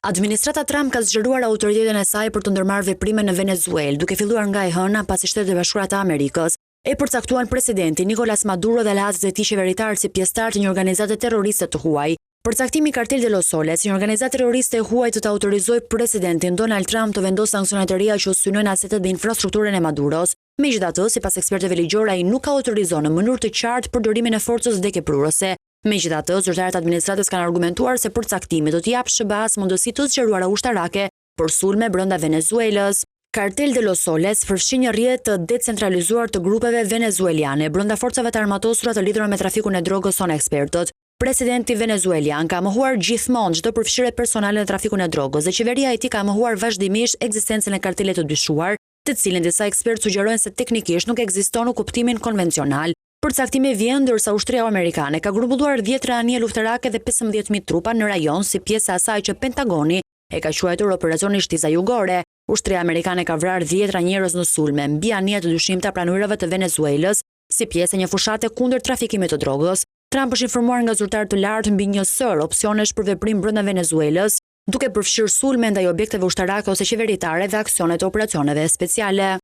Administrata Trump ka zgjeruar autoritetin e saj për të ndërmarrë veprime në Venezuelë, duke filluar nga e hëna pasi Shtetet e Bashkuara të Amerikës e përcaktuan presidentin Nicolas Maduro dhe lehatësit e tij qeveritar si pjesëtar të një organizate terroriste të huaj. Përcaktimi Cartel de los Soles, një organizatë terroriste e huaj, të autorizojë presidentin Donald Trump të vendosë sanksione të reja që synojnë asetet dhe infrastrukturën e Maduros. Megjithatë, sipas ekspertëve ligjor, ai nuk ka autorizon në mënyrë të qartë përdorimin e forcës vdekjeprurëse. Megjithatë, zyrtarët e administratës kanë argumentuar se përcaktimi do t'i japë SBA-s mundësi të zgjeruara ushtarake për sulme brenda Venezuelës. Cartel de los Soles përfshin një rrjet të decentralizuar të grupeve venezueliane brenda forcave të armatosura të lidhura me trafikun e drogës, son ekspertët. Presidenti venezuelian ka mohuar gjithmonë çdo përfshirje personale në trafikun e drogës dhe qeveria e tij ka mohuar vazhdimisht ekzistencën e kartelet të dyshuar, të cilin disa ekspertë sugjerojnë se teknikisht nuk ekziston në kuptimin konvencional. Përcaktimi vjen ndërsa ushtria amerikane ka grumbulluar 10 anije luftarake dhe 15.000 trupa në rajon si pjesë e asaj që Pentagoni e ka quajtur operacioni Shtiza Jugore. Ushtria amerikane ka vrarë 10 njerëz në sulme mbi anije të dyshimta pranojrave të Venezuelës si pjesë e një fushate kundër trafikimit të drogës. Trump është informuar nga zyrtar të lartë mbi një sër opsionesh për veprim brenda Venezuelës, duke përfshirë sulme ndaj objekteve ushtarake ose qeveritare dhe aksione të operacioneve speciale.